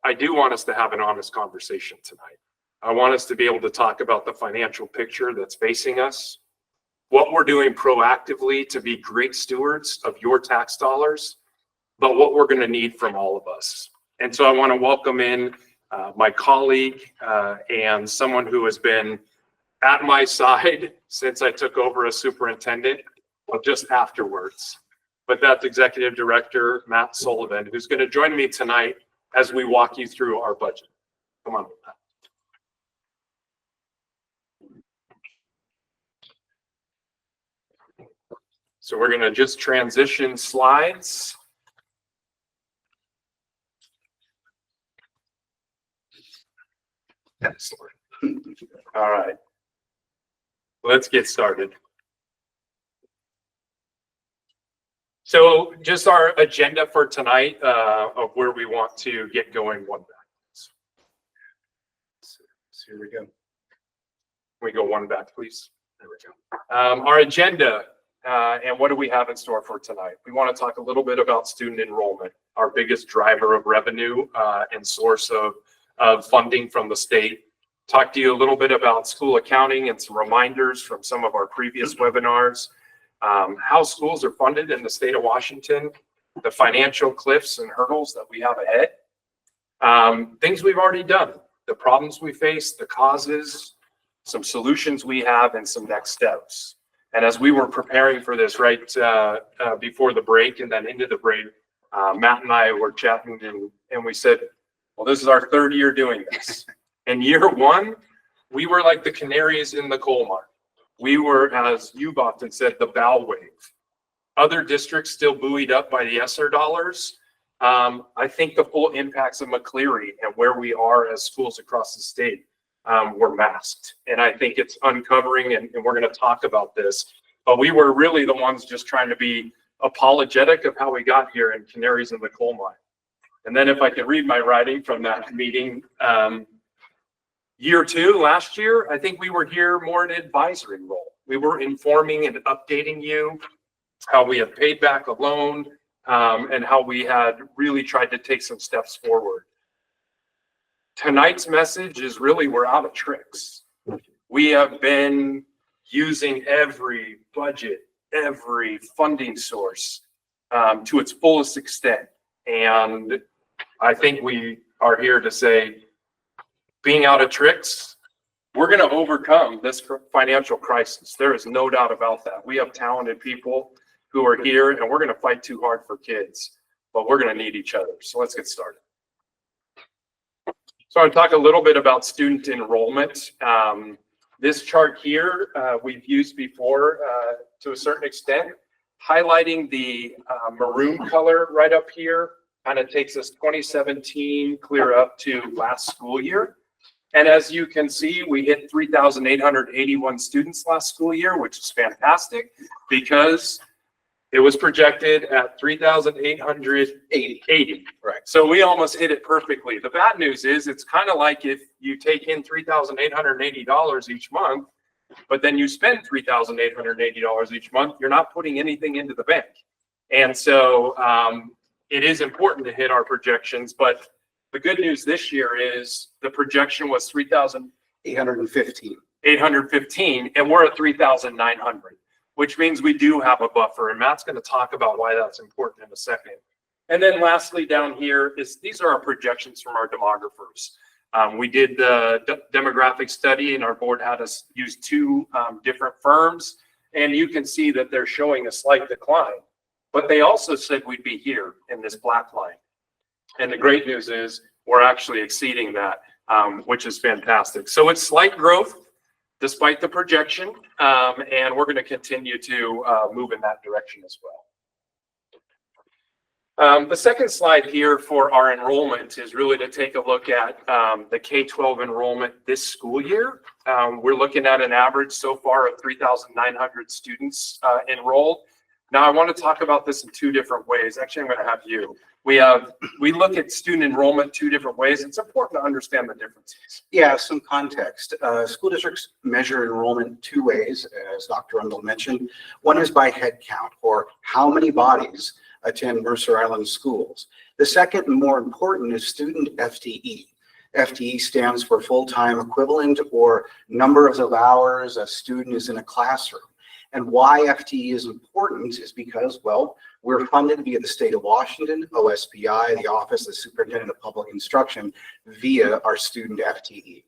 I do want us to have an honest conversation tonight. I want us to be able to talk about the financial picture that's facing us, what we're doing proactively to be great stewards of your tax dollars, but what we're going to need from all of us. And so I want to welcome in my colleague and someone who has been at my side since I took over as superintendent, well, just afterwards. But that's Executive Director Matt Sullivan, who's going to join me tonight as we walk you through our budget. Come on, Matt. So we're going to just transition slides. Excellent. All right. Let's get started. So just our agenda for tonight of where we want to get going one back. So here we go. Can we go one back, please? There we go. Our agenda and what do we have in store for tonight? We want to talk a little bit about student enrollment, our biggest driver of revenue and source of funding from the state. Talk to you a little bit about school accounting and some reminders from some of our previous webinars. How schools are funded in the state of Washington, the financial cliffs and hurdles that we have ahead, things we've already done, the problems we face, the causes, some solutions we have, and some next steps. And as we were preparing for this right before the break and then into the break, Matt and I were chatting and we said, well, this is our third year doing this. In year one, we were like the canaries in the coal mine. We were, as you've often said, the bow wave. Other districts still buoyed up by the ESSER dollars. I think the full impacts of McCleary and where we are as schools across the state were masked. And I think it's uncovering, and we're going to talk about this, but we were really the ones just trying to be apologetic of how we got here in canaries in the coal mine. And then if I can read my writing from that meeting, year two, last year, I think we were here more in an advisory role. We were informing and updating you how we have paid back a loan and how we had really tried to take some steps forward. Tonight's message is really we're out of tricks. We have been using every budget, every funding source to its fullest extent. And I think we are here to say, being out of tricks, we're going to overcome this financial crisis. There is no doubt about that. We have talented people who are here, and we're going to fight too hard for kids, but we're going to need each other. So let's get started. So I'm going to talk a little bit about student enrollment. This chart here we've used before to a certain extent, highlighting the maroon color right up here. Kind of takes us 2017 clear up to last school year. And as you can see, we hit 3,881 students last school year, which is fantastic because it was projected at 3,880. Right. So we almost hit it perfectly. The bad news is it's kind of like if you take in $3,880 each month, but then you spend $3,880 each month, you're not putting anything into the bank. And so it is important to hit our projections, but the good news this year is the projection was 3,815, and we're at 3,900, which means we do have a buffer. And Matt's going to talk about why that's important in a second. And then lastly, down here is these are our projections from our demographers. We did the demographic study, and our board had us use two different firms, and you can see that they're showing a slight decline. But they also said we'd be here in this black line. And the great news is we're actually exceeding that, which is fantastic. So it's slight growth despite the projection, and we're going to continue to move in that direction as well. The second slide here for our enrollment is really to take a look at the K-12 enrollment this school year. We're looking at an average so far of 3,900 students enrolled. Now, I want to talk about this in two different ways. Actually, I'm going to have you. We look at student enrollment two different ways. It's important to understand the differences. Yeah, some context. School districts measure enrollment two ways, as Dr. Rundle mentioned. One is by head count, or how many bodies attend Mercer Island schools. The second and more important is student FTE. FTE stands for full-time equivalent, or numbers of hours a student is in a classroom. And why FTE is important is because, well, we're funded via the state of Washington, OSPI, the Office of the Superintendent of Public Instruction, via our student FTE.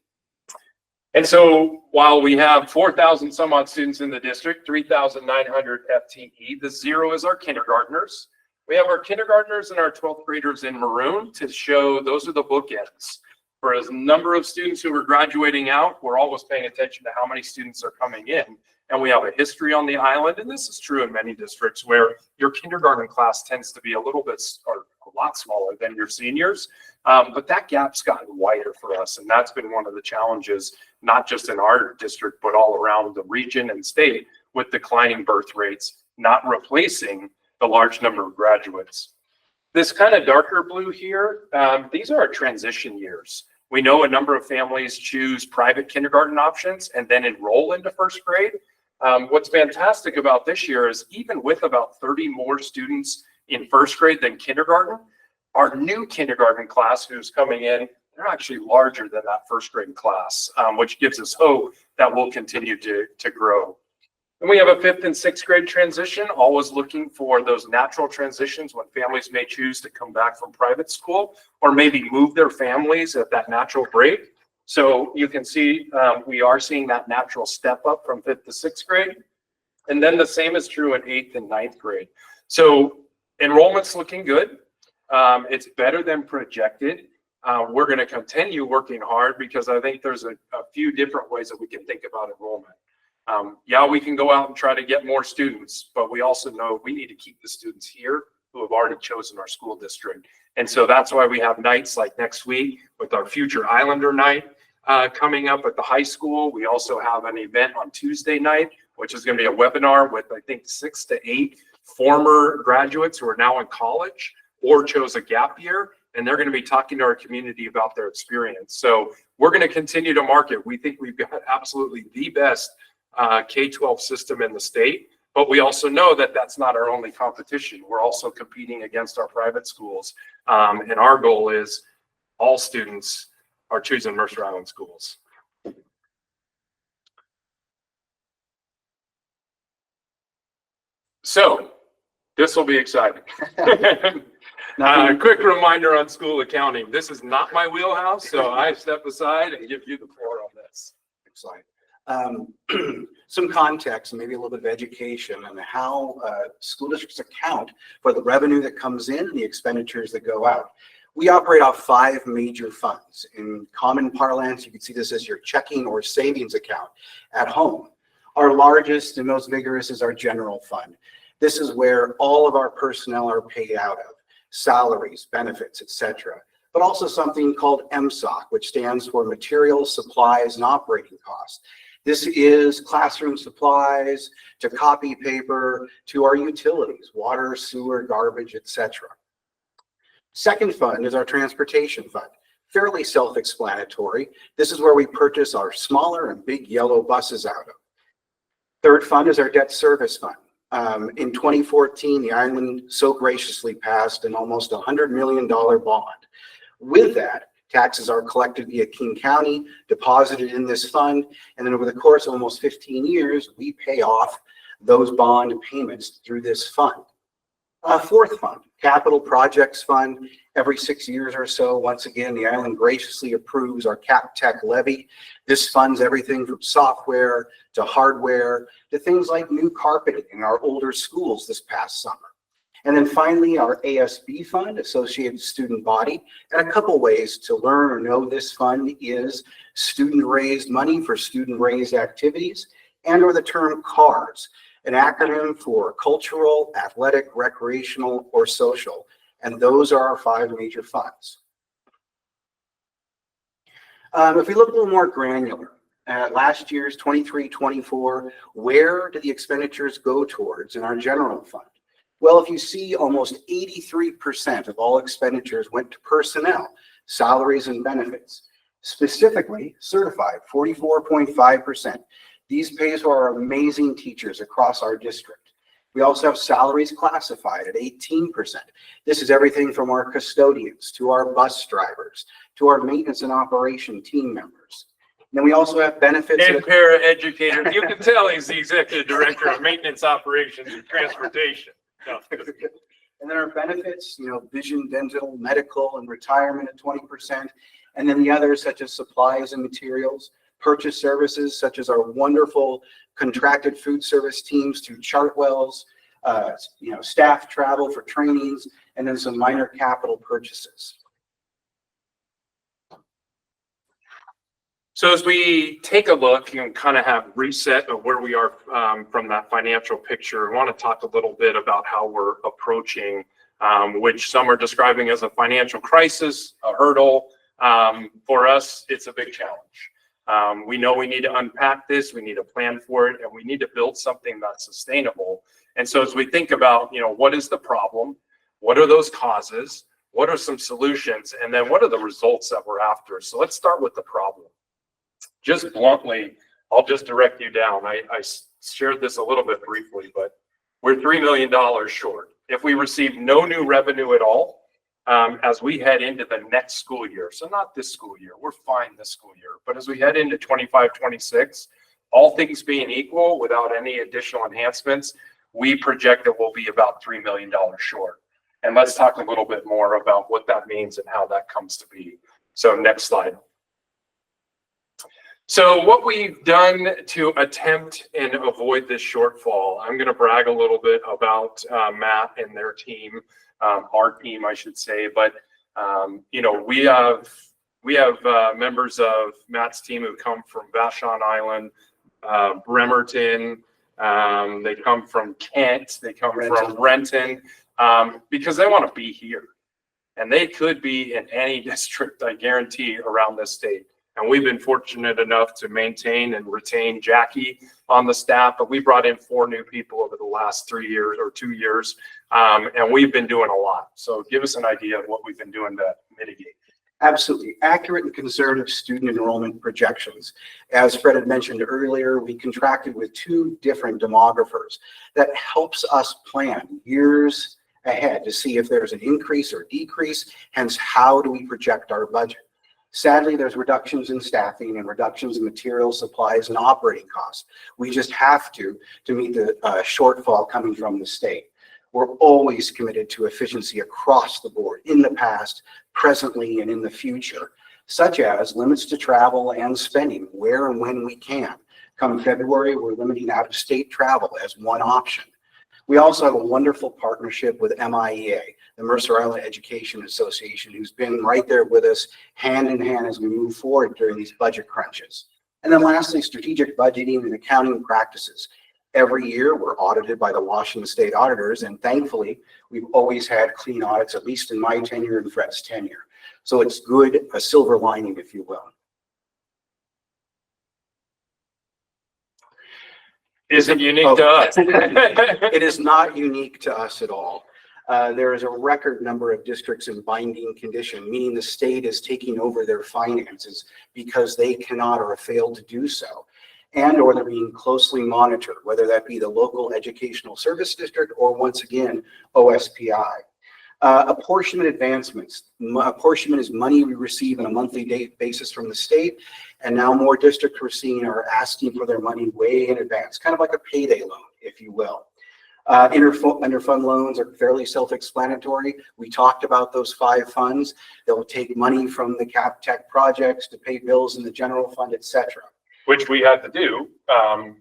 And so while we have 4,000 some odd students in the district, 3,900 FTE, the zero is our kindergartners. We have our kindergartners and our 12th graders in maroon to show those are the bookends. For a number of students who are graduating out, we're always paying attention to how many students are coming in. And we have a history on the island, and this is true in many districts, where your kindergarten class tends to be a little bit or a lot smaller than your seniors. But that gap's gotten wider for us, and that's been one of the challenges, not just in our district, but all around the region and state, with declining birth rates, not replacing the large number of graduates. This kind of darker blue here, these are our transition years. We know a number of families choose private kindergarten options and then enroll into first grade. What's fantastic about this year is even with about 30 more students in first grade than kindergarten, our new kindergarten class who's coming in, they're actually larger than that first grade class, which gives us hope that we'll continue to grow. And we have a 5th and 6th grade transition, always looking for those natural transitions when families may choose to come back from private school or maybe move their families at that natural break. So you can see we are seeing that natural step up from 5th to 6th grade. And then the same is true in 8th and 9th grade. So enrollment's looking good. It's better than projected. We're going to continue working hard because I think there's a few different ways that we can think about enrollment. Yeah, we can go out and try to get more students, but we also know we need to keep the students here who have already chosen our school district. And so that's why we have nights like next week with our Future Islander Night coming up at the high school. We also have an event on Tuesday night, which is going to be a webinar with, I think, 6 to 8 former graduates who are now in college or chose a gap year. And they're going to be talking to our community about their experience. So we're going to continue to market. We think we've got absolutely the best K-12 system in the state, but we also know that that's not our only competition. We're also competing against our private schools. And our goal is all students are choosing Mercer Island schools. So this will be exciting. Quick reminder on school accounting. This is not my wheelhouse, so I step aside and give you the floor on this. Excellent. Some context and maybe a little bit of education on how school districts account for the revenue that comes in and the expenditures that go out. We operate off 5 major funds. In common parlance, you can see this as your checking or savings account at home. Our largest and most vigorous is our general fund. This is where all of our personnel are paid out of, salaries, benefits, etc. But also something called MSOC, which stands for Materials, Supplies, and Operating Costs. This is classroom supplies to copy paper to our utilities, water, sewer, garbage, etc. Second fund is our transportation fund. Fairly self-explanatory. This is where we purchase our smaller and big yellow buses out of. Third fund is our debt service fund. In 2014, the island so graciously passed an almost $100 million bond. With that, taxes are collected via King County, deposited in this fund, and then over the course of almost 15 years, we pay off those bond payments through this fund. Fourth fund, Capital Projects Fund. Every 6 years or so, once again, the island graciously approves our Cap Tech levy. This funds everything from software to hardware to things like new carpeting in our older schools this past summer. And then finally, our ASB fund, Associated Student Body. And a couple ways to learn or know this fund is student-raised money for student-raised activities, and or the term CARS, an acronym for cultural, athletic, recreational, or social. And those are our 5 major funds. If we look a little more granular, last year's 23-24, where do the expenditures go towards in our general fund? Well, if you see, almost 83% of all expenditures went to personnel, salaries and benefits. Specifically, certified, 44.5%. These pays for our amazing teachers across our district. We also have salaries classified at 18%. This is everything from our custodians to our bus drivers to our maintenance and operation team members. And then we also have benefits. And paraeducator. You can tell he's the executive director of maintenance operations and transportation. No. And then our benefits, vision, dental, medical, and retirement at 20%. And then the others, such as supplies and materials, purchase services, such as our wonderful contracted food service teams to Chartwells, staff travel for trainings, and then some minor capital purchases. So as we take a look and kind of have reset of where we are from that financial picture, I want to talk a little bit about how we're approaching, which some are describing as a financial crisis, a hurdle. For us, it's a big challenge. We know we need to unpack this, we need a plan for it, and we need to build something that's sustainable. And so as we think about, what is the problem? What are those causes? What are some solutions? And then what are the results that we're after? So let's start with the problem. Just bluntly, I'll just direct you down. I shared this a little bit briefly, but we're $3 million short. If we receive no new revenue at all, as we head into the next school year, so not this school year, we're fine this school year, but as we head into 25-26, all things being equal, without any additional enhancements, we project that we'll be about $3 million short. And let's talk a little bit more about what that means and how that comes to be. So next slide. So what we've done to attempt and avoid this shortfall, I'm going to brag a little bit about Matt and their team, our team, I should say. But we have members of Matt's team who come from Vashon Island, Bremerton. They come from Kent. They come from Renton, because they want to be here, and they could be in any district, I guarantee, around this state. And we've been fortunate enough to maintain and retain Jackie on the staff, but we brought in 4 new people over the last 3 years or 2 years, and we've been doing a lot. So give us an idea of what we've been doing to mitigate. Absolutely. Accurate and conservative student enrollment projections. As Fred had mentioned earlier, we contracted with 2 different demographers that helps us plan years ahead to see if there's an increase or decrease, hence how do we project our budget. Sadly, there's reductions in staffing and reductions in materials, supplies, and operating costs. We just have to meet the shortfall coming from the state. We're always committed to efficiency across the board, in the past, presently, and in the future, such as limits to travel and spending where and when we can. Come February, we're limiting out-of-state travel as one option. We also have a wonderful partnership with MIEA, the Mercer Island Education Association, who's been right there with us hand in hand as we move forward during these budget crunches. And then lastly, strategic budgeting and accounting practices. Every year, we're audited by the Washington State auditors, and thankfully, we've always had clean audits, at least in my tenure and Fred's tenure. So it's good, a silver lining, if you will. Isn't unique to us. It is not unique to us at all. There is a record number of districts in binding condition, meaning the state is taking over their finances because they cannot or have failed to do so, and or they're being closely monitored, whether that be the local educational service district or, once again, OSPI. Apportionment advancements. Apportionment is money we receive on a monthly basis from the state, and now more districts we're seeing are asking for their money way in advance, kind of like a payday loan, if you will. Underfund loans are fairly self-explanatory. We talked about those 5 funds that will take money from the Cap Tech projects to pay bills in the general fund, etc. Which we had to do,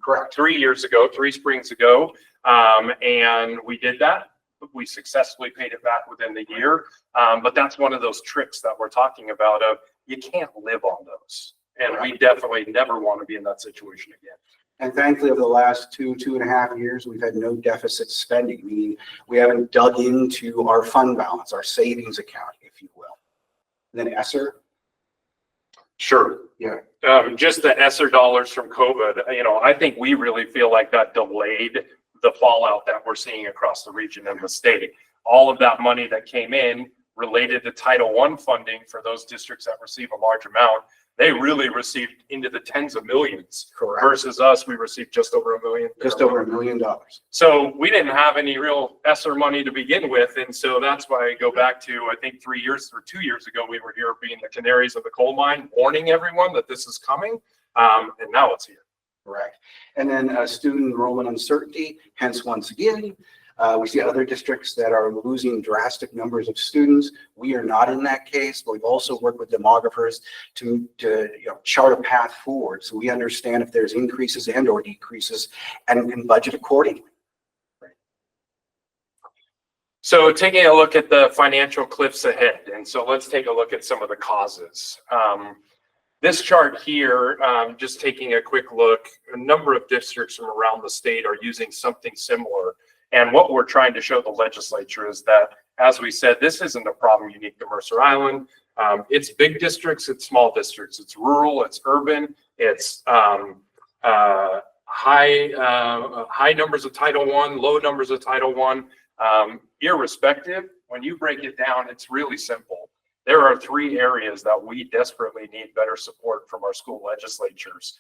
correct, 3 years ago, 3 springs ago, and we did that. We successfully paid it back within the year, but that's one of those tricks that we're talking about of you can't live on those, and we definitely never want to be in that situation again. And thankfully, over the last 2.5 years, we've had no deficit spending, meaning we haven't dug into our fund balance, our savings account, if you will. And then ESSER. Sure. Yeah. Just the ESSER dollars from COVID, I think we really feel like that delayed the fallout that we're seeing across the region and the state. All of that money that came in related to Title I funding for those districts that receive a large amount, they really received into the tens of millions. Correct. Versus us, we received just over $1 million. Just over $1 million. So we didn't have any real ESSER money to begin with. And so that's why I go back to, I think 2 years ago, we were here being the canaries of the coal mine, warning everyone that this is coming. And now it's here. Correct. And then student enrollment uncertainty, hence once again, we see other districts that are losing drastic numbers of students. We are not in that case, but we've also worked with demographers to chart a path forward so we understand if there's increases and or decreases and can budget accordingly. So taking a look at the financial cliffs ahead. And so let's take a look at some of the causes. This chart here, just taking a quick look, a number of districts from around the state are using something similar. And what we're trying to show the legislature is that, as we said, this isn't a problem unique to Mercer Island. It's big districts, it's small districts, it's rural, it's urban, it's high numbers of Title I, low numbers of Title I. Irrespective, when you break it down, it's really simple. There are 3 areas that we desperately need better support from our school legislatures.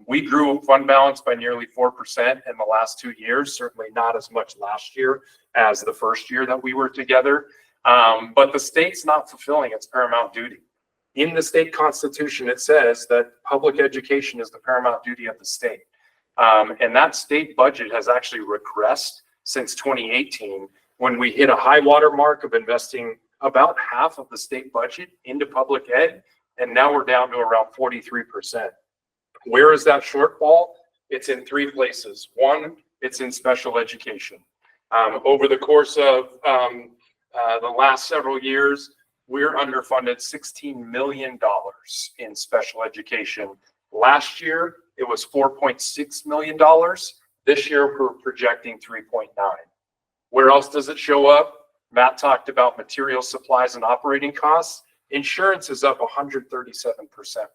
We grew fund balance by nearly 4% in the last 2 years, certainly not as much last year as the first year that we were together. But the state's not fulfilling its paramount duty. In the state constitution, it says that public education is the paramount duty of the state. And that state budget has actually regressed since 2018, when we hit a high water mark of investing about half of the state budget into public ed, and now we're down to around 43%. Where is that shortfall? It's in 3 places. One, it's in special education. Over the course of the last several years, we're underfunded $16 million in special education. Last year, it was $4.6 million. This year, we're projecting 3.9. Where else does it show up? Matt talked about material supplies and operating costs. Insurance is up 137%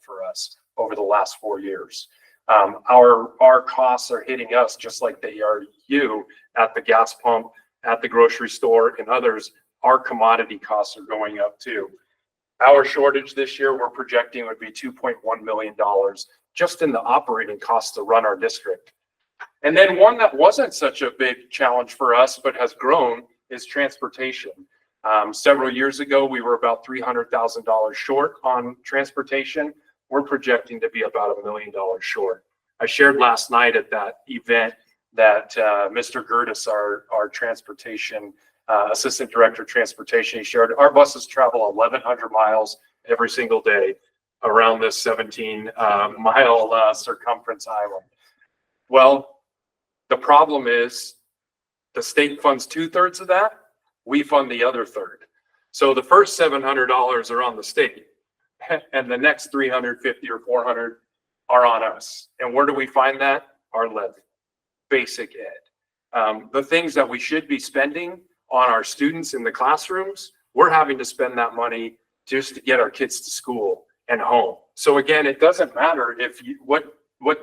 for us over the last 4 years. Our costs are hitting us just like they are you at the gas pump, at the grocery store, and others. Our commodity costs are going up too. Our shortage this year, we're projecting, would be $2.1 million just in the operating costs to run our district. And then one that wasn't such a big challenge for us, but has grown, is transportation. Several years ago, we were about $300,000 short on transportation. We're projecting to be about $1 million short. I shared last night at that event that Mr. Gertis, our transportation assistant director of transportation, he shared our buses travel 1,100 miles every single day around this 17-mile circumference island. Well, the problem is the state funds 2/3 of that. We fund the other 1/3. So the first $700 are on the state, and the next 350 or 400 are on us. And where do we find that? Our levy, basic ed. The things that we should be spending on our students in the classrooms, we're having to spend that money just to get our kids to school and home. So again, it doesn't matter if what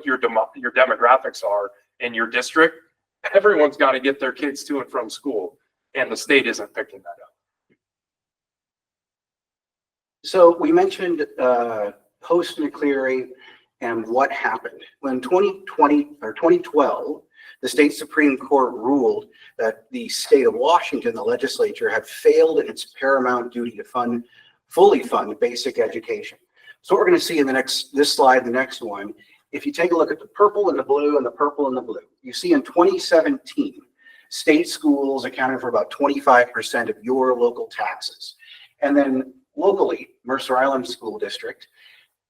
your demographics are in your district. Everyone's got to get their kids to and from school, and the state isn't picking that up. So we mentioned post-McCleary and what happened. When 2012, the state Supreme Court ruled that the state of Washington, the legislature, had failed in its paramount duty to fully fund basic education. So what we're going to see in this slide, the next one, if you take a look at the purple and the blue and the purple and the blue, you see in 2017, state schools accounted for about 25% of your local taxes. And then locally, Mercer Island School District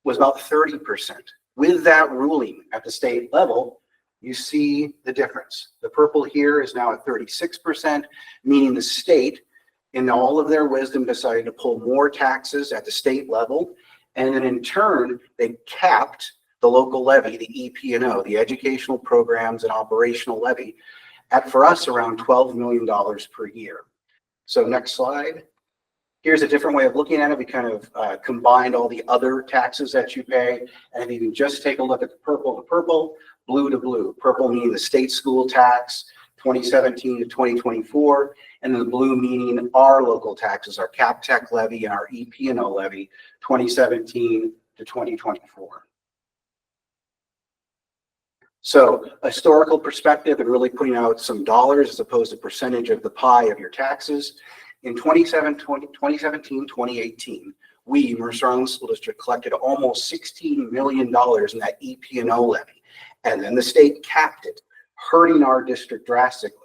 was about 30%. With that ruling at the state level, you see the difference. The purple here is now at 36%, meaning the state, in all of their wisdom, decided to pull more taxes at the state level. And then in turn, they capped the local levy, the EP&O, the Educational Programs and Operational Levy, at, for us, around $12 million per year. So next slide. Here's a different way of looking at it. We kind of combined all the other taxes that you pay. And if you can just take a look at the purple to purple, blue to blue. Purple meaning the state school tax, 2017 to 2024. And the blue meaning our local taxes, our cap tech levy and our EP&O levy, 2017 to 2024. So a historical perspective and really putting out some dollars as opposed to percentage of the pie of your taxes. In 2017, 2018, we, Mercer Island School District, collected almost $16 million in that EP&O levy. And then the state capped it, hurting our district drastically.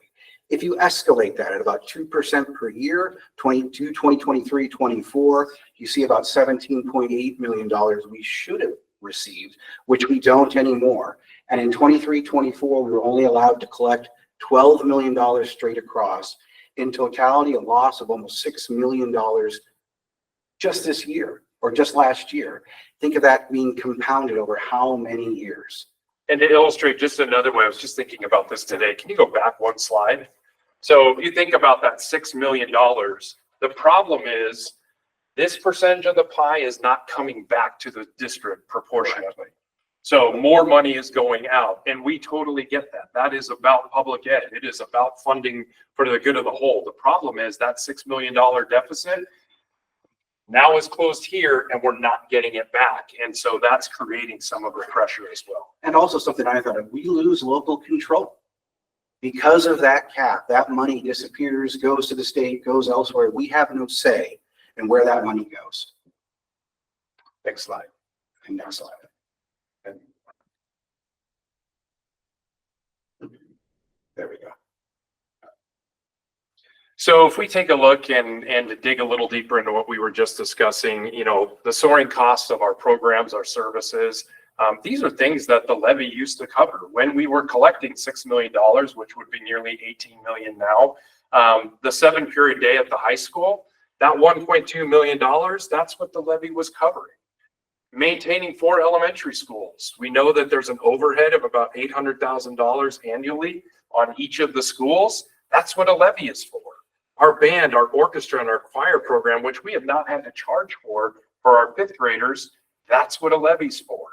If you escalate that at about 2% per year, 2023, 24, you see about $17.8 million we should have received, which we don't anymore. And in 23, 24, we were only allowed to collect $12 million straight across. In totality, a loss of almost $6 million just this year or just last year. Think of that being compounded over how many years? And to illustrate just another way, I was just thinking about this today. Can you go back one slide? So if you think about that $6 million, the problem is this percentage of the pie is not coming back to the district proportionately. So more money is going out, and we totally get that. That is about public ed. It is about funding for the good of the whole. The problem is that $6 million deficit now is closed here, and we're not getting it back. And so that's creating some of the pressure as well. And also something I thought of, we lose local control. Because of that cap, that money disappears, goes to the state, goes elsewhere. We have no say in where that money goes. Next slide. And next slide. There we go. So if we take a look and dig a little deeper into what we were just discussing, you know, the soaring costs of our programs, our services, these are things that the levy used to cover when we were collecting $6 million, which would be nearly 18 million now. The 7-period day at the high school, that $1.2 million, that's what the levy was covering. Maintaining 4 elementary schools. We know that there's an overhead of about $800,000 annually on each of the schools. That's what a levy is for. Our band, our orchestra, and our choir program, which we have not had to charge for our 5th graders, that's what a levy's for.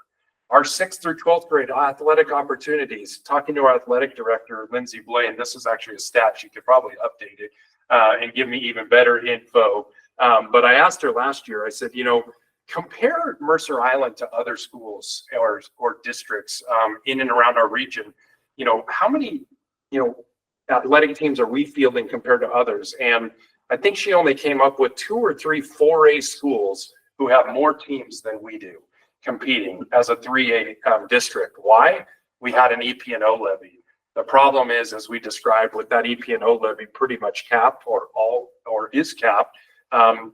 Our 6th through 12th grade athletic opportunities, talking to our athletic director, Lindsay Blaine, this is actually a stat, she could probably update it and give me even better info. But I asked her last year, I said, you know, compare Mercer Island to other schools or districts in and around our region. You know, how many, you know, athletic teams are we fielding compared to others? And I think she only came up with 2 or 3 4A schools who have more teams than we do competing as a 3A district. Why? We had an EP&O levy. The problem is, as we described, with that EP&O levy pretty much capped or is capped,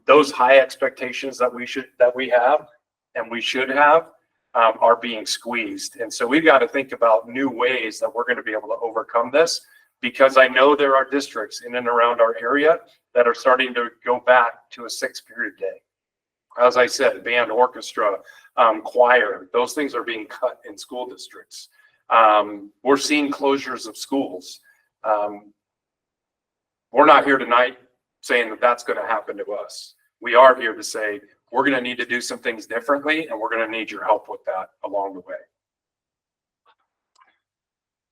those high expectations that we have and we should have are being squeezed. And so we've got to think about new ways that we're going to be able to overcome this, because I know there are districts in and around our area that are starting to go back to a 6-period day. As I said, band, orchestra, choir, those things are being cut in school districts. We're seeing closures of schools. We're not here tonight saying that that's going to happen to us. We are here to say we're going to need to do some things differently, and we're going to need your help with that along the way.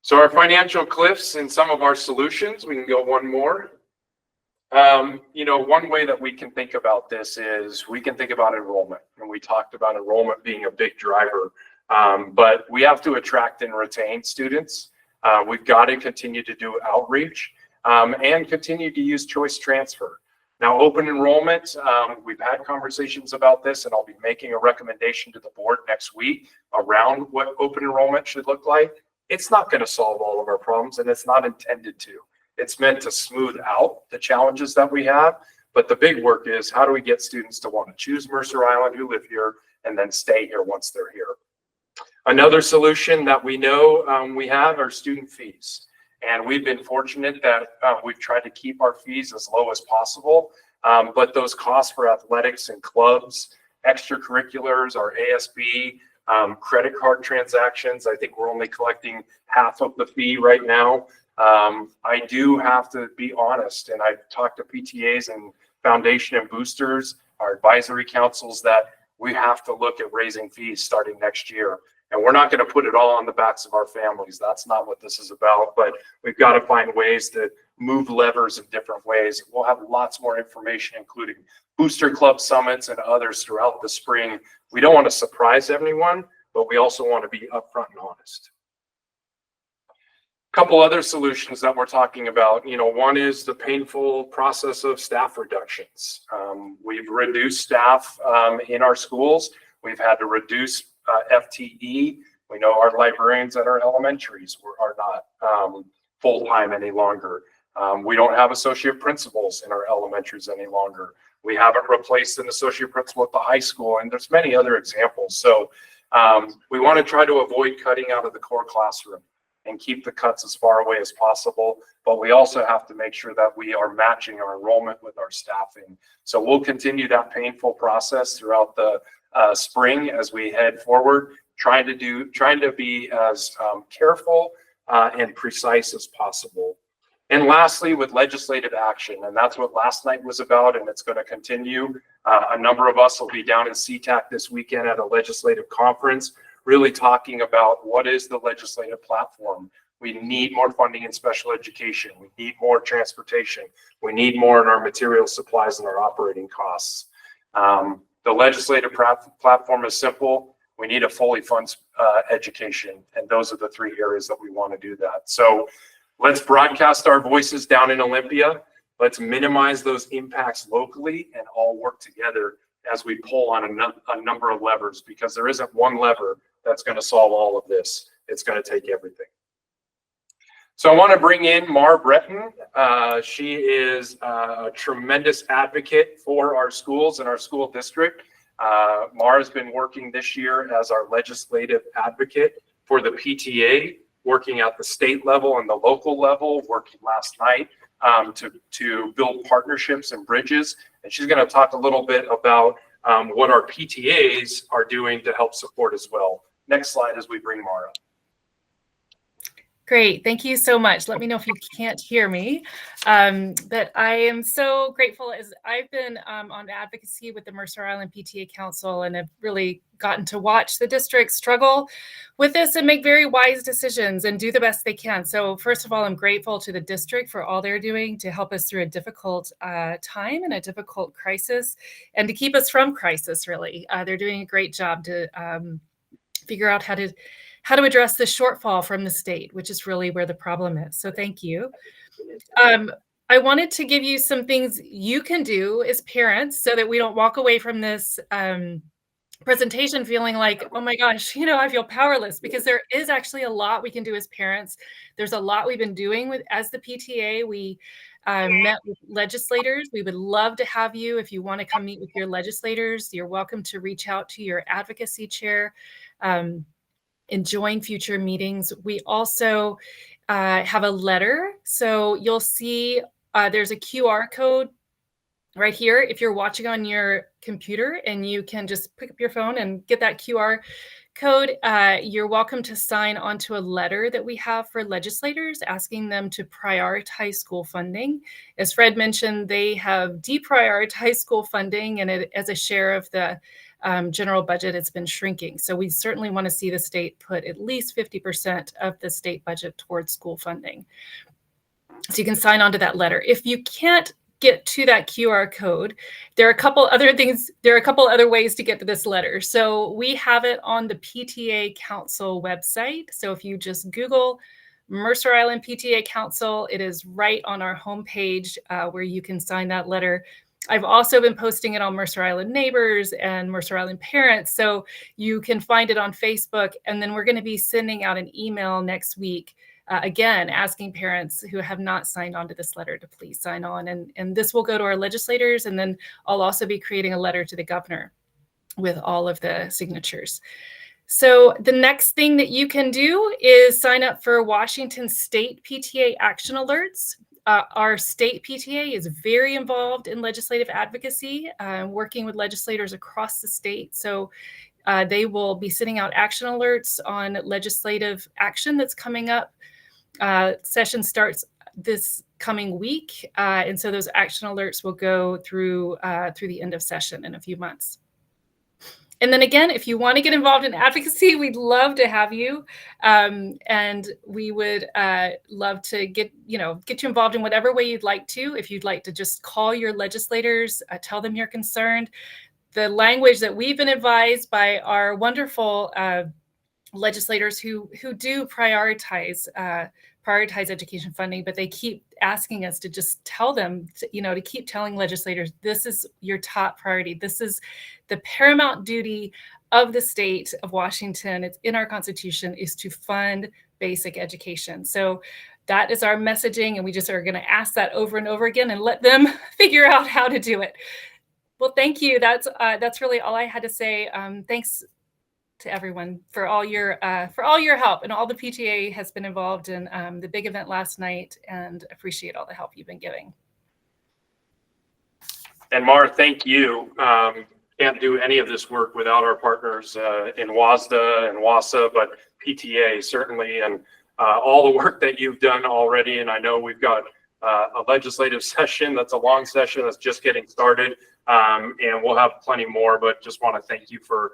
So our financial cliffs and some of our solutions, we can go one more. You know, one way that we can think about this is we can think about enrollment, and we talked about enrollment being a big driver, but we have to attract and retain students. We've got to continue to do outreach and continue to use choice transfer. Now, open enrollment, we've had conversations about this, and I'll be making a recommendation to the board next week around what open enrollment should look like. It's not going to solve all of our problems, and it's not intended to. It's meant to smooth out the challenges that we have. But the big work is, how do we get students to want to choose Mercer Island, who live here, and then stay here once they're here? Another solution that we know we have are student fees. And we've been fortunate that we've tried to keep our fees as low as possible. But those costs for athletics and clubs, extracurriculars, our ASB, credit card transactions, I think we're only collecting half of the fee right now. I do have to be honest, and I've talked to PTAs and foundation and boosters, our advisory councils, that we have to look at raising fees starting next year. And we're not going to put it all on the backs of our families. That's not what this is about, but we've got to find ways to move levers in different ways. We'll have lots more information, including booster club summits and others throughout the spring. We don't want to surprise everyone, but we also want to be upfront and honest. Couple other solutions that we're talking about. One is the painful process of staff reductions. We've reduced staff in our schools. We've had to reduce FTE. We know our librarians at our elementaries are not full-time any longer. We don't have associate principals in our elementaries any longer. We haven't replaced an associate principal at the high school, and there's many other examples. So we want to try to avoid cutting out of the core classroom and keep the cuts as far away as possible. But we also have to make sure that we are matching our enrollment with our staffing. So we'll continue that painful process throughout the spring as we head forward, trying to be as careful and precise as possible. And lastly, with legislative action, and that's what last night was about, and it's going to continue. A number of us will be down in CTAC this weekend at a legislative conference, really talking about what is the legislative platform. We need more funding in special education. We need more transportation. We need more in our material supplies and our operating costs. The legislative platform is simple. We need a fully funded education, and those are the three areas that we want to do that. So let's broadcast our voices down in Olympia. Let's minimize those impacts locally and all work together as we pull on a number of levers, because there isn't one lever that's going to solve all of this. It's going to take everything. So I want to bring in Mar Breton. She is a tremendous advocate for our schools and our school district. Mar has been working this year as our legislative advocate for the PTA, working at the state level and the local level, working last night to build partnerships and bridges. And she's going to talk a little bit about what our PTAs are doing to help support as well. Next slide as we bring Mara. Great. Thank you so much. Let me know if you can't hear me. But I am so grateful as I've been on advocacy with the Mercer Island PTA Council and have really gotten to watch the district struggle with this and make very wise decisions and do the best they can. So first of all, I'm grateful to the district for all they're doing to help us through a difficult time and a difficult crisis and to keep us from crisis, really. They're doing a great job to figure out how to address the shortfall from the state, which is really where the problem is. So thank you. I wanted to give you some things you can do as parents so that we don't walk away from this presentation feeling like, oh my gosh, I feel powerless, because there is actually a lot we can do as parents. There's a lot we've been doing as the PTA. We met with legislators. We would love to have you. If you want to come meet with your legislators, you're welcome to reach out to your advocacy chair. And join future meetings. We also have a letter. So you'll see there's a QR code right here. If you're watching on your computer and you can just pick up your phone and get that QR code, you're welcome to sign onto a letter that we have for legislators asking them to prioritize school funding. As Fred mentioned, they have deprioritized school funding, and as a share of the general budget, it's been shrinking. So we certainly want to see the state put at least 50% of the state budget towards school funding. So you can sign on to that letter. If you can't get to that QR code, there are a couple other things. There are a couple other ways to get to this letter. So we have it on the PTA Council website. So if you just Google Mercer Island PTA Council, it is right on our homepage where you can sign that letter. I've also been posting it on Mercer Island Neighbors and Mercer Island Parents, so you can find it on Facebook. And then we're going to be sending out an email next week, again, asking parents who have not signed on to this letter to please sign on. And this will go to our legislators, and then I'll also be creating a letter to the governor with all of the signatures. So the next thing that you can do is sign up for Washington State PTA Action Alerts. Our state PTA is very involved in legislative advocacy, working with legislators across the state. So they will be sending out action alerts on legislative action that's coming up. Session starts this coming week. And so those action alerts will go through the end of session in a few months. And then again, if you want to get involved in advocacy, we'd love to have you. And we would love to get you involved in whatever way you'd like to. If you'd like to just call your legislators, tell them you're concerned. The language that we've been advised by our wonderful legislators who do prioritize education funding, but they keep asking us to just tell them, to keep telling legislators, this is your top priority. This is the paramount duty of the state of Washington. It's in our Constitution, is to fund basic education. So that is our messaging, and we just are going to ask that over and over again and let them figure out how to do it. Well, thank you. That's really all I had to say. Thanks to everyone for all your help, and all the PTA has been involved in the big event last night, and appreciate all the help you've been giving. And Mar, thank you. Can't do any of this work without our partners in WASDA and WASA, but PTA certainly, and all the work that you've done already. And I know we've got a legislative session that's a long session that's just getting started, and we'll have plenty more, but just want to thank you for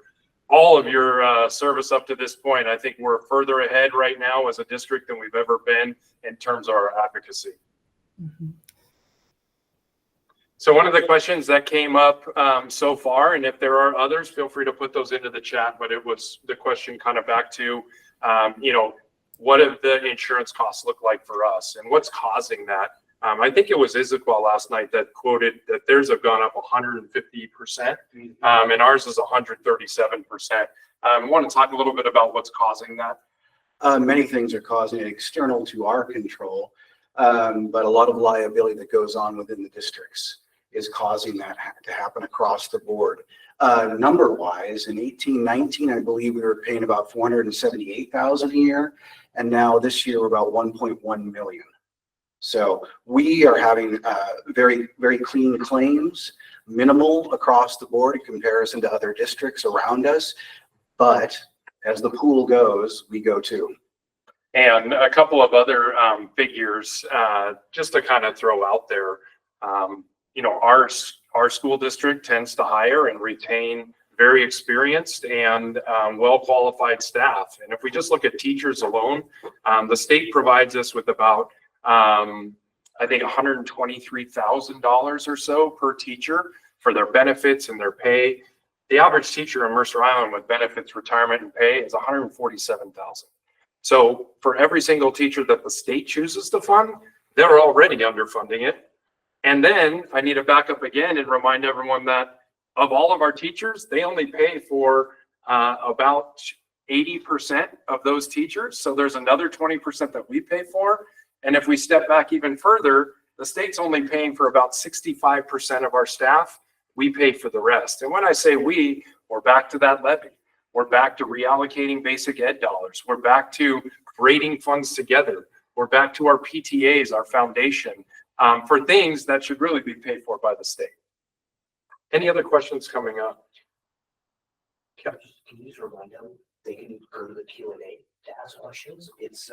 all of your service up to this point. I think we're further ahead right now as a district than we've ever been in terms of our advocacy. Mm-hmm. So one of the questions that came up so far, and if there are others, feel free to put those into the chat, but it was the question kind of back to, what do the insurance costs look like for us, and what's causing that? I think it was Issaquah last night that quoted that theirs have gone up 150%, and ours is 137%. I want to talk a little bit about what's causing that. Many things are causing it external to our control, but a lot of liability that goes on within the districts is causing that to happen across the board. Number-wise, in 18-19, I believe we were paying about $478,000 a year, and now this year we're about $1.1 million. So we are having very, very clean claims, minimal across the board in comparison to other districts around us. But as the pool goes, we go too. And a couple of other figures just to kind of throw out there. Our school district tends to hire and retain very experienced and well-qualified staff. And if we just look at teachers alone, the state provides us with about I think $123,000 or so per teacher for their benefits and their pay. The average teacher in Mercer Island with benefits, retirement, and pay is $147,000. So for every single teacher that the state chooses to fund, they're already underfunding it. And then I need to back up again and remind everyone that of all of our teachers, they only pay for about 80% of those teachers. So there's another 20% that we pay for. And if we step back even further, the state's only paying for about 65% of our staff. We pay for the rest. And when I say we, we're back to that levy. We're back to reallocating basic ed dollars. We're back to grading funds together. We're back to our PTAs, our foundation, for things that should really be paid for by the state. Any other questions coming up? Okay. Can you just remind them they can go to the Q&A to ask questions? It's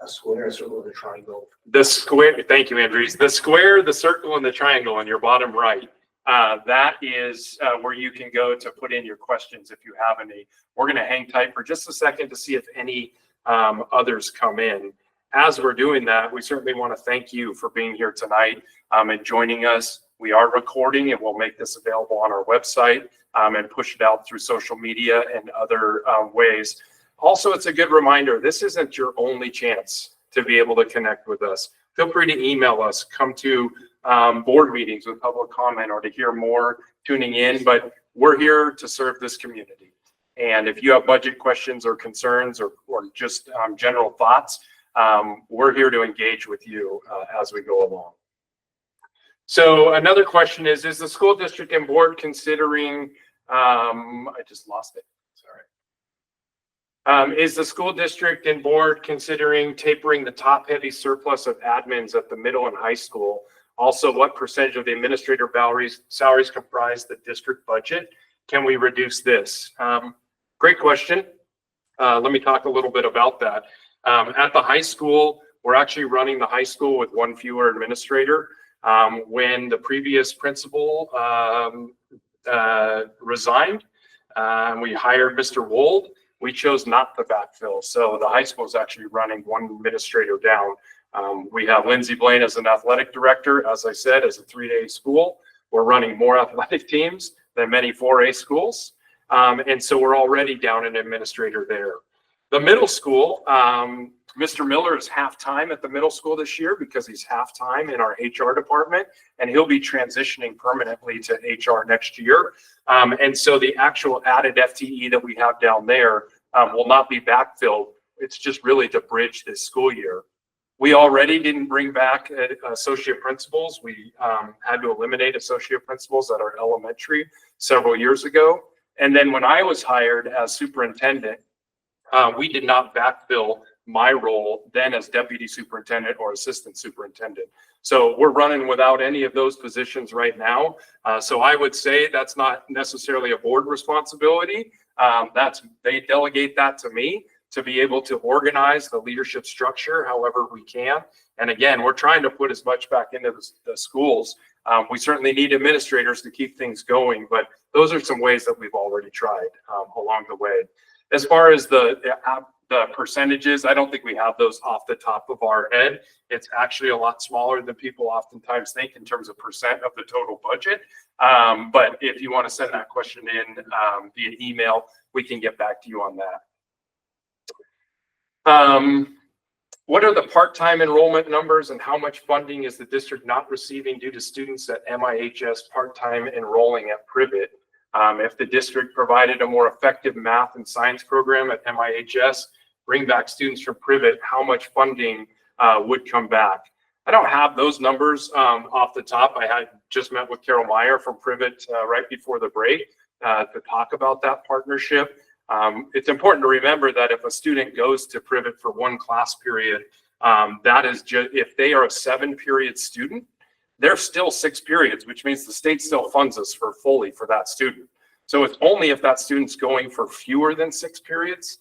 a square, a circle, and a triangle. The square, thank you, Andres. The square, the circle, and the triangle on your bottom right. That is where you can go to put in your questions if you have any. We're going to hang tight for just a second to see if any others come in. As we're doing that, we certainly want to thank you for being here tonight and joining us. We are recording and we'll make this available on our website and push it out through social media and other ways. Also, it's a good reminder, this isn't your only chance to be able to connect with us. Feel free to email us, come to board meetings with public comment, or to hear more tuning in, but we're here to serve this community. And if you have budget questions or concerns or just general thoughts, we're here to engage with you as we go along. So another question is the school district and board considering, I just lost it, sorry. Is the school district and board considering tapering the top-heavy surplus of admins at the middle and high school? Also, what percentage of the administrator salaries comprise the district budget? Can we reduce this? Great question. Let me talk a little bit about that. At the high school, we're actually running the high school with one fewer administrator. When the previous principal resigned, We hired Mr. Wold. We chose not to backfill. So the high school is actually running one administrator down. We have Lindsay Blaine as an athletic director. As I said, as a 3-day school, we're running more athletic teams than many 4A schools. And so we're already down an administrator there. The middle school, Mr. Miller is half-time at the middle school this year because he's half-time in our HR department, and he'll be transitioning permanently to HR next year. And so the actual added FTE that we have down there will not be backfilled. It's just really to bridge this school year. We already didn't bring back associate principals. We had to eliminate associate principals at our elementary several years ago. And then when I was hired as superintendent, we did not backfill my role then as deputy superintendent or assistant superintendent. So we're running without any of those positions right now. So I would say that's not necessarily a board responsibility. They delegate that to me to be able to organize the leadership structure however we can. And again, we're trying to put as much back into the schools. We certainly need administrators to keep things going, but those are some ways that we've already tried along the way. As far as the percentages, I don't think we have those off the top of our head. It's actually a lot smaller than people oftentimes think in terms of percent of the total budget. But if you want to send that question in via email, we can get back to you on that. What are the part-time enrollment numbers and how much funding is the district not receiving due to students at MIHS part-time enrolling at Privet? If the district provided a more effective math and science program at MIHS, bring back students from Privet, how much funding would come back? I don't have those numbers off the top. I had just met with Carol Meyer from Privet right before the break to talk about that partnership. It's important to remember that if a student goes to Privet for one class period, that is just, if they are a 7-period student, they're still 6 periods, which means the state still funds us fully for that student. So it's only if that student's going for fewer than 6 periods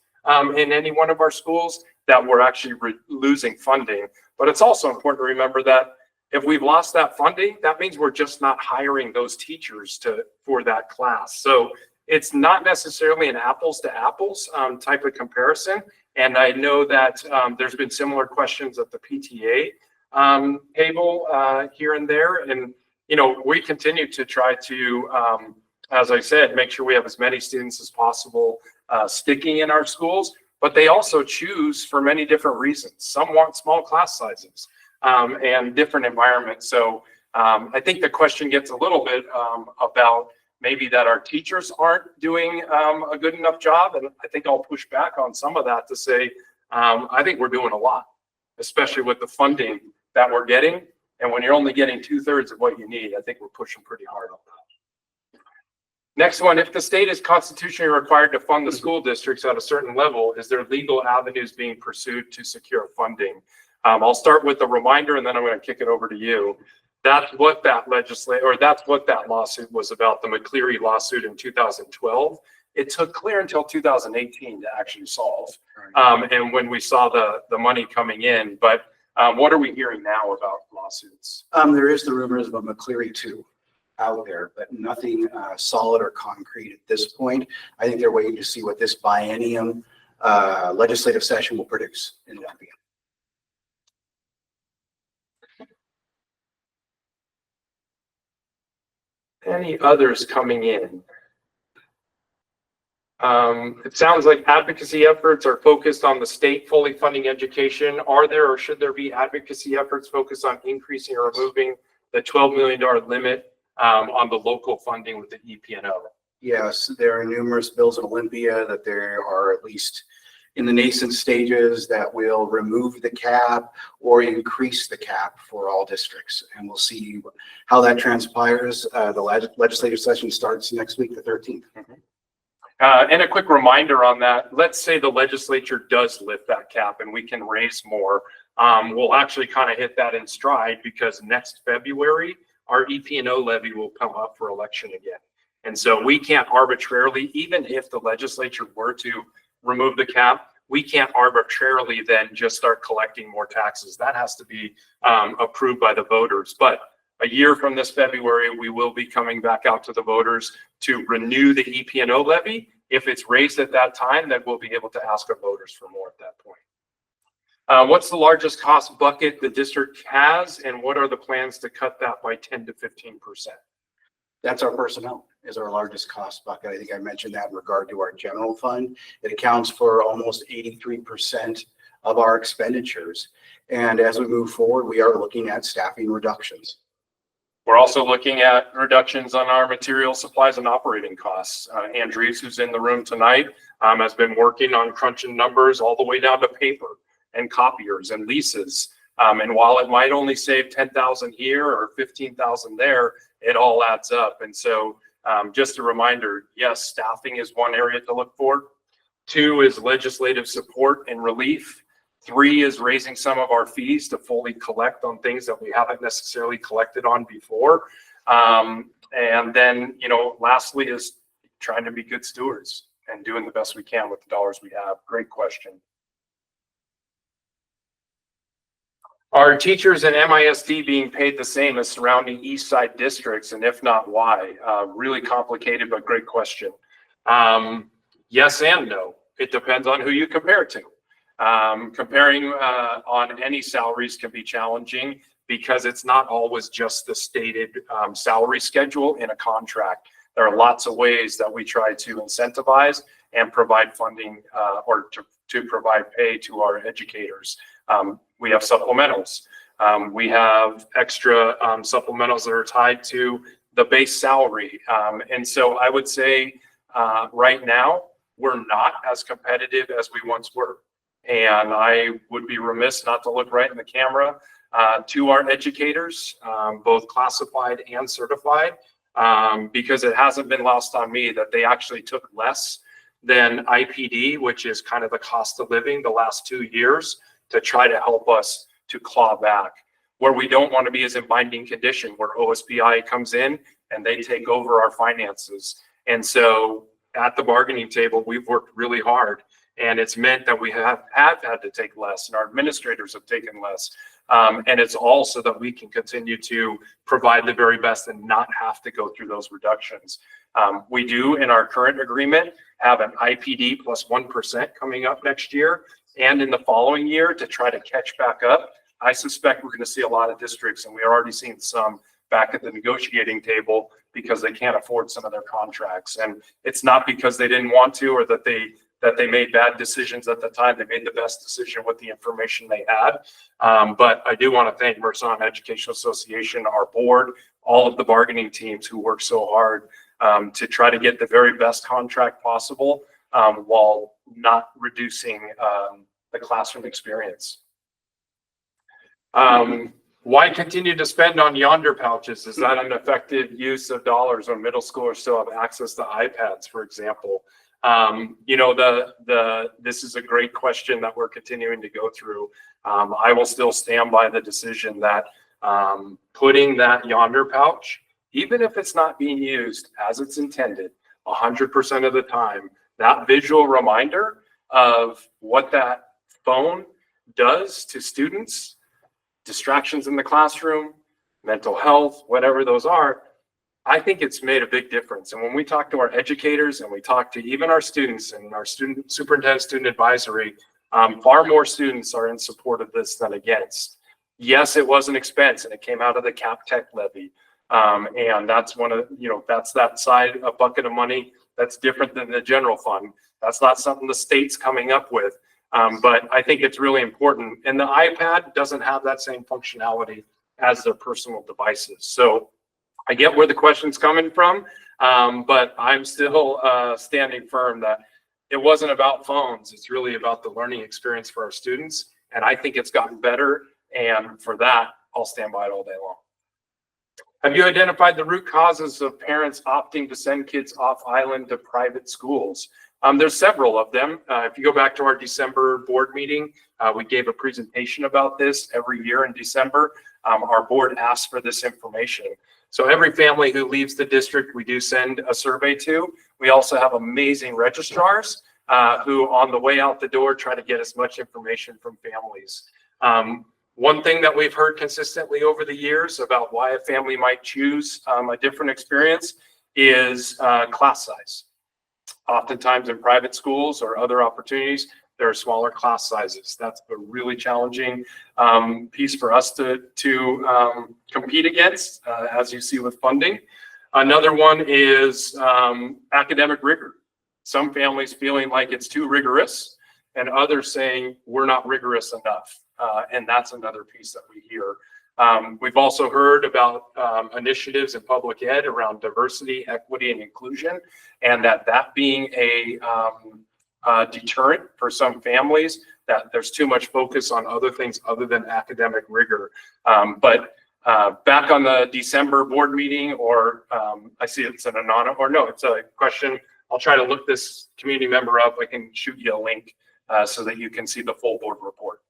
in any one of our schools that we're actually losing funding. But it's also important to remember that if we've lost that funding, that means we're just not hiring those teachers for that class. So it's not necessarily an apples to apples type of comparison. And I know that there's been similar questions at the PTA table here and there. And, you know, we continue to try to, as I said, make sure we have as many students as possible sticking in our schools, but they also choose for many different reasons. Some want small class sizes and different environments. So I think the question gets a little bit about maybe that our teachers aren't doing a good enough job. And I think I'll push back on some of that to say, I think we're doing a lot, especially with the funding that we're getting. And when you're only getting 2/3 of what you need, I think we're pushing pretty hard on that. Next one, if the state is constitutionally required to fund the school districts at a certain level, is there legal avenues being pursued to secure funding? I'll start with a reminder and then I'm going to kick it over to you. That's what that lawsuit was about, the McCleary lawsuit in 2012. It took clear until 2018 to actually solve. And when we saw the money coming in, but what are we hearing now about lawsuits? There is the rumors of a McCleary 2 out there, but nothing solid or concrete at this point. I think they're waiting to see what this biennium legislative session will produce in Olympia. Any others coming in? It sounds like advocacy efforts are focused on the state fully funding education. Are there or should there be advocacy efforts focused on increasing or removing the $12 million limit on the local funding with the EPNO? Yes, there are numerous bills in Olympia that there are at least in the nascent stages that will remove the cap or increase the cap for all districts. And we'll see how that transpires. The legislative session starts next week, the 13th. And a quick reminder on that, let's say the legislature does lift that cap and we can raise more. We'll actually kind of hit that in stride because next February, our EPNO levy will come up for election again. And so we can't arbitrarily, even if the legislature were to remove the cap, we can't arbitrarily then just start collecting more taxes. That has to be approved by the voters. But a year from this February, we will be coming back out to the voters to renew the EP&O levy. If it's raised at that time, then we'll be able to ask our voters for more at that point. What's the largest cost bucket the district has, and what are the plans to cut that by 10 to 15%? That's our personnel is our largest cost bucket. I think I mentioned that in regard to our general fund. It accounts for almost 83% of our expenditures. And as we move forward, we are looking at staffing reductions. We're also looking at reductions on our material, supplies, and operating costs. Andrews, who's in the room tonight, has been working on crunching numbers all the way down to paper and copiers and leases. And while it might only save 10,000 here or 15,000 there, it all adds up. And so just a reminder, yes, staffing is one area to look for. 2 is legislative support and relief. 3 is raising some of our fees to fully collect on things that we haven't necessarily collected on before. And then, lastly is trying to be good stewards and doing the best we can with the dollars we have. Great question. Are teachers in MISD being paid the same as surrounding East Side districts? And if not, why? Really complicated, but great question. Yes and no. It depends on who you compare to. Comparing on any salaries can be challenging because it's not always just the stated salary schedule in a contract. There are lots of ways that we try to incentivize and provide funding or to provide pay to our educators. We have supplementals. We have extra supplementals that are tied to the base salary. And so I would say right now, we're not as competitive as we once were. And I would be remiss not to look right in the camera to our educators, both classified and certified, because it hasn't been lost on me that they actually took less than IPD, which is kind of the cost of living the last 2 years, to try to help us to claw back. Where we don't want to be is in binding condition, where OSBI comes in and they take over our finances. And so at the bargaining table, we've worked really hard, and it's meant that we have had to take less, and our administrators have taken less. And it's all so that we can continue to provide the very best and not have to go through those reductions. We do, in our current agreement, have an IPD plus 1% coming up next year and in the following year to try to catch back up. I suspect we're going to see a lot of districts, and we are already seeing some back at the negotiating table because they can't afford some of their contracts. And it's not because they didn't want to or that they made bad decisions at the time. They made the best decision with the information they had. But I do want to thank Mercer Island Educational Association, our board, all of the bargaining teams who work so hard to try to get the very best contract possible while not reducing the classroom experience. Why continue to spend on yonder pouches? Is that an effective use of dollars when middle schoolers still have access to iPads, for example? This is a great question that we're continuing to go through. I will still stand by the decision that putting that yonder pouch, even if it's not being used as it's intended 100% of the time, that visual reminder of what that phone does to students, distractions in the classroom, mental health, whatever those are, I think it's made a big difference. And when we talk to our educators and we talk to even our students and our superintendent student advisory, far more students are in support of this than against. Yes, it was an expense and it came out of the Cap Tech levy. And that's that's that side, a bucket of money that's different than the general fund. That's not something the state's coming up with. But I think it's really important. And the iPad doesn't have that same functionality as their personal devices. So I get where the question's coming from, but I'm still standing firm that it wasn't about phones. It's really about the learning experience for our students. And I think it's gotten better. And for that, I'll stand by it all day long. Have you identified the root causes of parents opting to send kids off island to private schools? There's several of them. If you go back to our December board meeting, we gave a presentation about this every year in December. Our board asks for this information. So every family who leaves the district, we do send a survey to. We also have amazing registrars who on the way out the door try to get as much information from families. One thing that we've heard consistently over the years about why a family might choose a different experience is class size. Oftentimes in private schools or other opportunities, there are smaller class sizes. That's a really challenging piece for us to compete against, as you see with funding. Another one is academic rigor. Some families feeling like it's too rigorous, and others saying we're not rigorous enough. And that's another piece that we hear. We've also heard about initiatives in public ed around diversity, equity, and inclusion, and that being a deterrent for some families, that there's too much focus on other things other than academic rigor. But back on the December board meeting, or I see it's an anonymous, or no, it's a question. I'll try to look this community member up. I can shoot you a link so that you can see the full board report.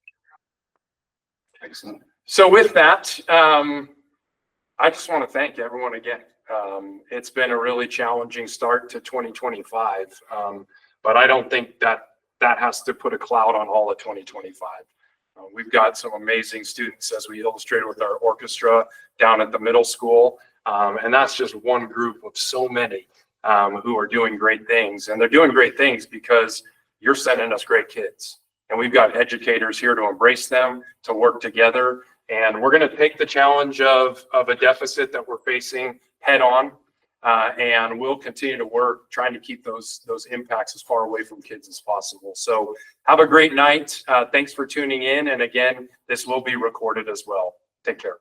Excellent. So with that, I just want to thank everyone again. It's been a really challenging start to 2025, but I don't think that has to put a cloud on all of 2025. We've got some amazing students, as we illustrated with our orchestra down at the middle school, and that's just one group of so many who are doing great things. And they're doing great things because you're sending us great kids. And we've got educators here to embrace them, to work together. And we're going to take the challenge of a deficit that we're facing head on. And we'll continue to work trying to keep those impacts as far away from kids as possible. So have a great night. Thanks for tuning in. And again, this will be recorded as well. Take care.